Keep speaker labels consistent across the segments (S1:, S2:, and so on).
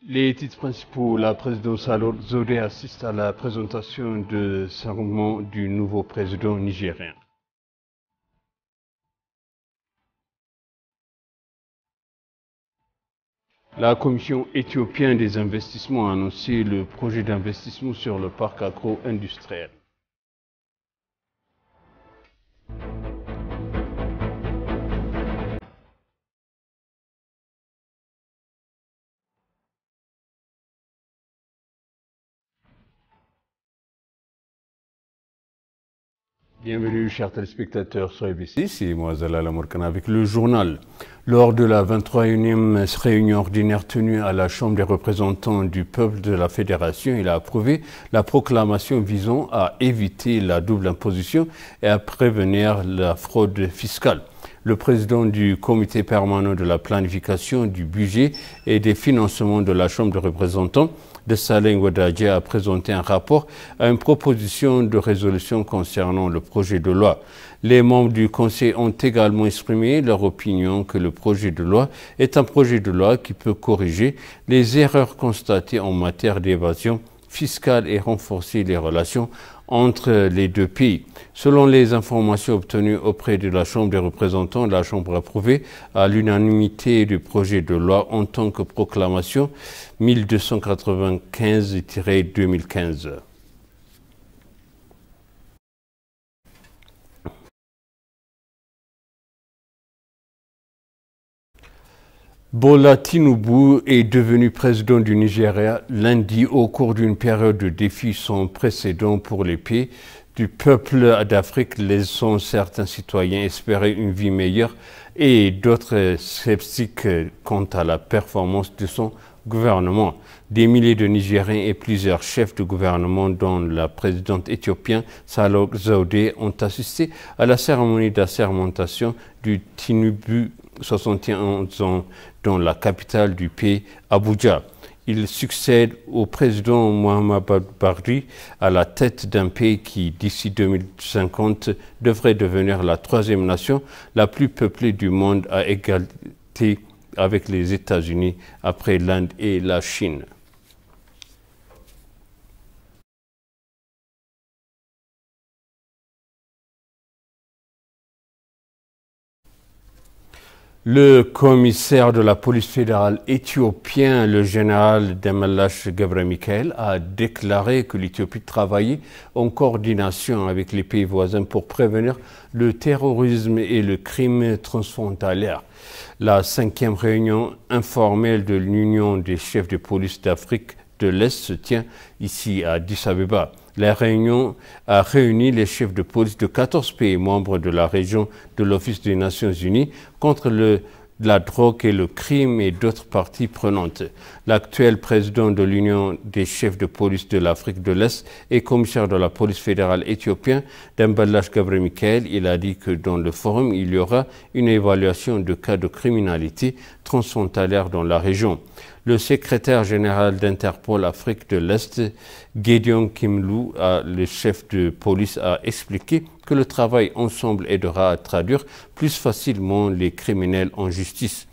S1: Les titres principaux, la présidente Salor Zodé assiste à la présentation de serment du nouveau président nigérien. La Commission éthiopienne des investissements a annoncé le projet d'investissement sur le parc agro-industriel. Bienvenue, chers téléspectateurs sur ABC, c'est moi Zalal Amorkan avec le journal. Lors de la 21e réunion ordinaire tenue à la Chambre des représentants du peuple de la Fédération, il a approuvé la proclamation visant à éviter la double imposition et à prévenir la fraude fiscale. Le président du comité permanent de la planification, du budget et des financements de la Chambre des représentants, Dessalé Ouadadji, a présenté un rapport à une proposition de résolution concernant le projet de loi. Les membres du Conseil ont également exprimé leur opinion que le projet de loi est un projet de loi qui peut corriger les erreurs constatées en matière d'évasion fiscale et renforcer les relations entre les deux pays. Selon les informations obtenues auprès de la Chambre des représentants, la Chambre a approuvé à l'unanimité du projet de loi en tant que proclamation 1295-2015. Bola Tinubu est devenu président du Nigeria lundi au cours d'une période de défis sans précédent pour les pays du peuple d'Afrique, laissant certains citoyens espérer une vie meilleure et d'autres sceptiques quant à la performance de son gouvernement. Des milliers de Nigériens et plusieurs chefs de gouvernement, dont la présidente éthiopienne Salor Zodé, ont assisté à la cérémonie d'assermentation du Tinubu, 71 ans, dans la capitale du pays, Abuja. Il succède au président Muhammadu Buhari à la tête d'un pays qui, d'ici 2050, devrait devenir la troisième nation la plus peuplée du monde à égalité avec les États-Unis après l'Inde et la Chine. Le commissaire de la police fédérale éthiopien, le général Demelash Gebremichael, a déclaré que l'Éthiopie travaillait en coordination avec les pays voisins pour prévenir le terrorisme et le crime transfrontalier. La 5e réunion informelle de l'Union des chefs de police d'Afrique de l'Est se tient ici à Addis Abeba. La réunion a réuni les chefs de police de 14 pays membres de la région de l'Office des Nations Unies contre la drogue et le crime et d'autres parties prenantes. L'actuel président de l'Union des chefs de police de l'Afrique de l'Est et commissaire de la police fédérale éthiopienne, Demelash Gebremichael, il a dit que dans le forum, il y aura une évaluation de cas de criminalité transfrontalière dans la région. Le secrétaire général d'Interpol Afrique de l'Est, Gideon Kimlu, le chef de police, a expliqué que le travail ensemble aidera à traduire plus facilement les criminels en justice.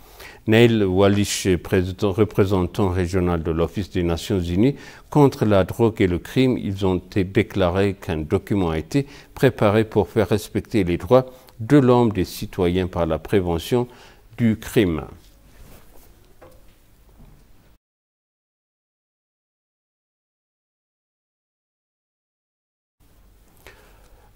S1: Neil Wallish, représentant régional de l'Office des Nations Unies contre la drogue et le crime, ils ont déclaré qu'un document a été préparé pour faire respecter les droits de l'homme des citoyens par la prévention du crime.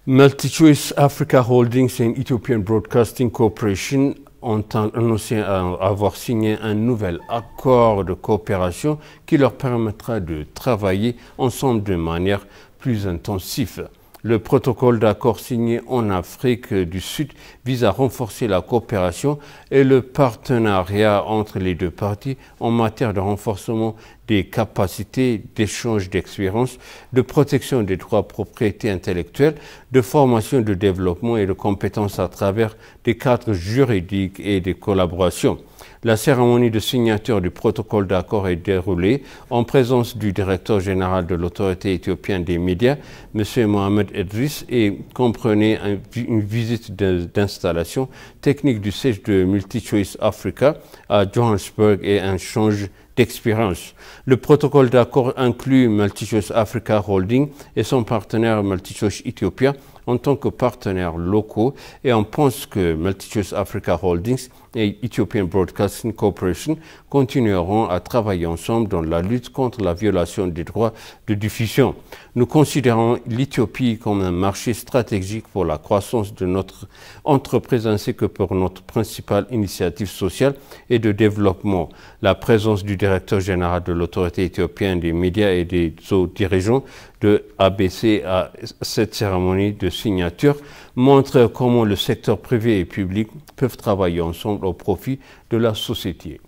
S1: MultiChoice Africa Holdings et Ethiopian Broadcasting Corporation ont annoncé avoir signé un nouvel accord de coopération qui leur permettra de travailler ensemble de manière plus intensive. Le protocole d'accord signé en Afrique du Sud vise à renforcer la coopération et le partenariat entre les deux parties en matière de renforcement des capacités d'échange d'expériences, de protection des droits de propriété intellectuelle, de formation, de développement et de compétences à travers des cadres juridiques et des collaborations. La cérémonie de signature du protocole d'accord est déroulée en présence du directeur général de l'autorité éthiopienne des médias, M. Mohamed Idriss, et comprenait une visite d'installation technique du siège de MultiChoice Africa à Johannesburg et un échange d'expérience. Le protocole d'accord inclut MultiChoice Africa Holding et son partenaire MultiChoice Ethiopia en tant que partenaires locaux, et on pense que MultiChoice Africa Holdings et Ethiopian Broadcasting Corporation continueront à travailler ensemble dans la lutte contre la violation des droits de diffusion. Nous considérons l'Éthiopie comme un marché stratégique pour la croissance de notre entreprise ainsi que pour notre principale initiative sociale et de développement. La présence du directeur général de l'autorité éthiopienne des médias et des autres dirigeants de ABC à cette cérémonie de signature montre comment le secteur privé et public peuvent travailler ensemble au profit de la société.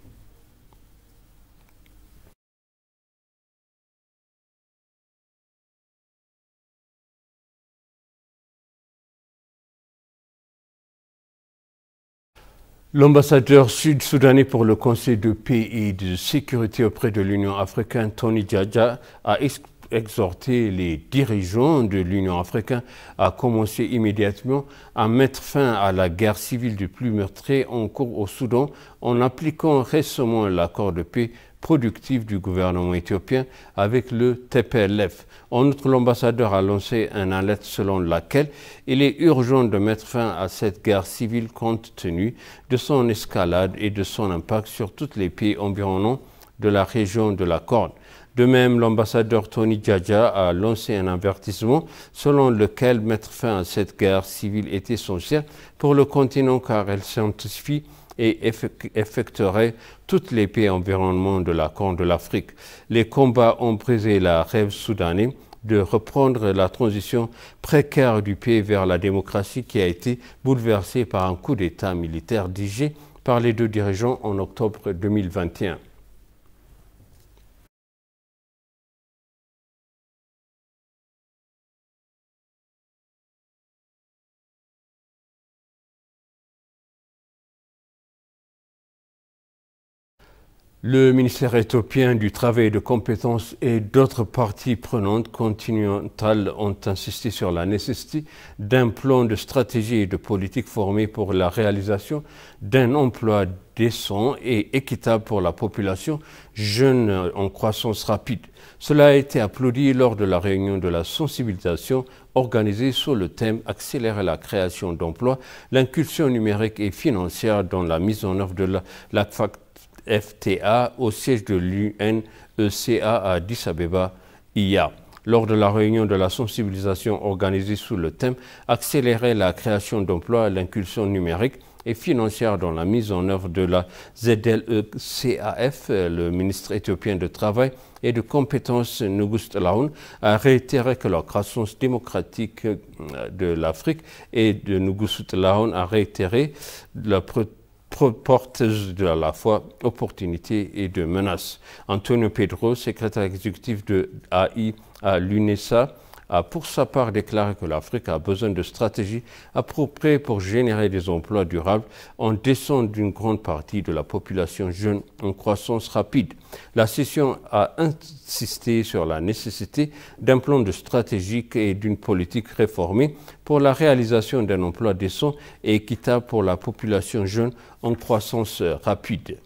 S1: L'ambassadeur sud-soudanais pour le Conseil de paix et de sécurité auprès de l'Union africaine, Tony Jaja, a exhorté les dirigeants de l'Union africaine à commencer immédiatement à mettre fin à la guerre civile du plus meurtrier en cours au Soudan en appliquant récemment l'accord de paix productif du gouvernement éthiopien avec le TPLF. En outre, l'ambassadeur a lancé une alerte selon laquelle il est urgent de mettre fin à cette guerre civile compte tenu de son escalade et de son impact sur tous les pays environnants de la région de la Corne. De même, l'ambassadeur Tony Jaja a lancé un avertissement selon lequel mettre fin à cette guerre civile est essentiel pour le continent car elle s'intensifie et affecterait tous les pays environnements de la Corne de l'Afrique. Les combats ont brisé la rêve soudanais de reprendre la transition précaire du pays vers la démocratie qui a été bouleversée par un coup d'État militaire dirigé par les deux dirigeants en octobre 2021. Le ministère éthiopien du Travail et de compétences et d'autres parties prenantes continentales ont insisté sur la nécessité d'un plan de stratégie et de politique formé pour la réalisation d'un emploi décent et équitable pour la population jeune en croissance rapide. Cela a été applaudi lors de la réunion de la sensibilisation organisée sur le thème « Accélérer la création d'emplois, l'inclusion numérique et financière dans la mise en œuvre de la FTA au siège de l'UNECA à Addis Abeba hier. Lors de la réunion de la sensibilisation organisée sous le thème « Accélérer la création d'emplois, l'inclusion numérique et financière dans la mise en œuvre de la ZLECAF », le ministre éthiopien de Travail et de compétences Nugust Lahun a réitéré que la croissance démocratique de l'Afrique et de Nugust Lahun a réitéré la porteuse de la fois opportunités et de menaces. Antonio Pedro, secrétaire exécutif de AI à l'UNESA, a pour sa part déclaré que l'Afrique a besoin de stratégies appropriées pour générer des emplois durables en laissant d'une grande partie de la population jeune en croissance rapide. La session a insisté sur la nécessité d'un plan de stratégique et d'une politique réformée pour la réalisation d'un emploi décent et équitable pour la population jeune en croissance rapide.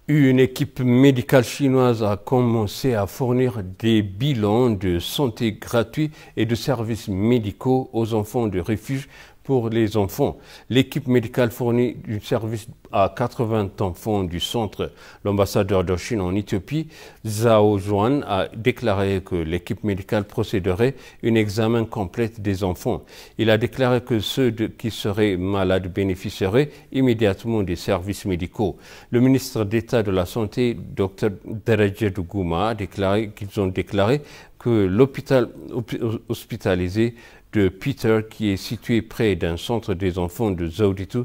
S1: Une équipe médicale chinoise a commencé à fournir des bilans de santé gratuits et de services médicaux aux enfants de refuge pour les enfants. L'équipe médicale fournit du service à 80 enfants du centre. L'ambassadeur de Chine en Éthiopie, Zhao Zhuan, a déclaré que l'équipe médicale procéderait à un examen complet des enfants. Il a déclaré que ceux qui seraient malades bénéficieraient immédiatement des services médicaux. Le ministre d'État de la Santé, Dr Dereje Duguma, a déclaré qu'ils ont déclaré que l'hôpital hospitalisé de Peter, qui est situé près d'un centre des enfants de Zauditu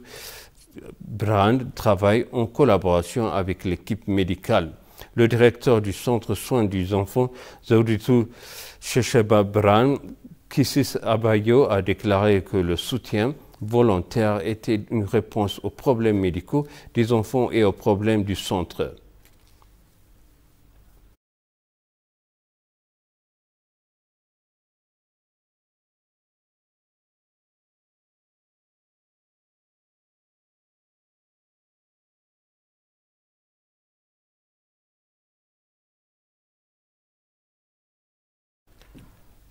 S1: Brand, travaille en collaboration avec l'équipe médicale. Le directeur du centre soins des enfants, Zauritou Chechebabran, Kissis Abayo, a déclaré que le soutien volontaire était une réponse aux problèmes médicaux des enfants et aux problèmes du centre.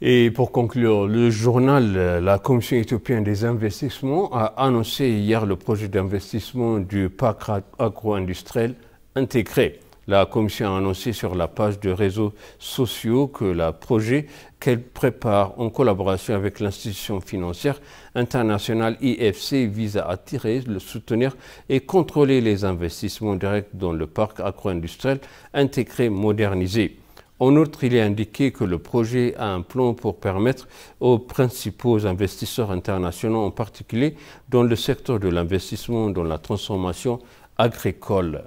S1: Et pour conclure, le journal La Commission éthiopienne des investissements a annoncé hier le projet d'investissement du parc agro-industriel intégré. La Commission a annoncé sur la page de réseaux sociaux que le projet qu'elle prépare en collaboration avec l'institution financière internationale IFC vise à attirer, le soutenir et contrôler les investissements directs dans le parc agro-industriel intégré modernisé. En outre, il est indiqué que le projet a un plan pour permettre aux principaux investisseurs internationaux, en particulier dans le secteur de l'investissement dans la transformation agricole.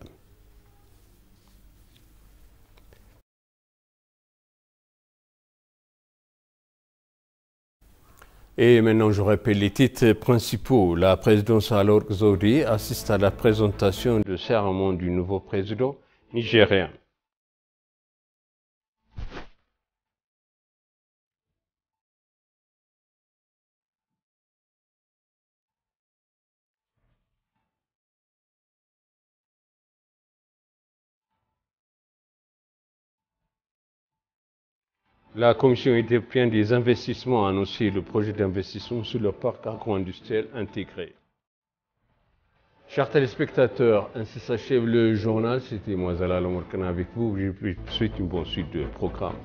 S1: Et maintenant, je rappelle les titres principaux. La présidence Sahle-Work Zewde assiste à la présentation du serment du nouveau président nigérien. La Commission éthiopienne des investissements a annoncé le projet d'investissement sur le parc agro-industriel intégré. Chers téléspectateurs, ainsi s'achève le journal. C'était moi, Zalal Omorkana, avec vous. Je vous souhaite une bonne suite de programme.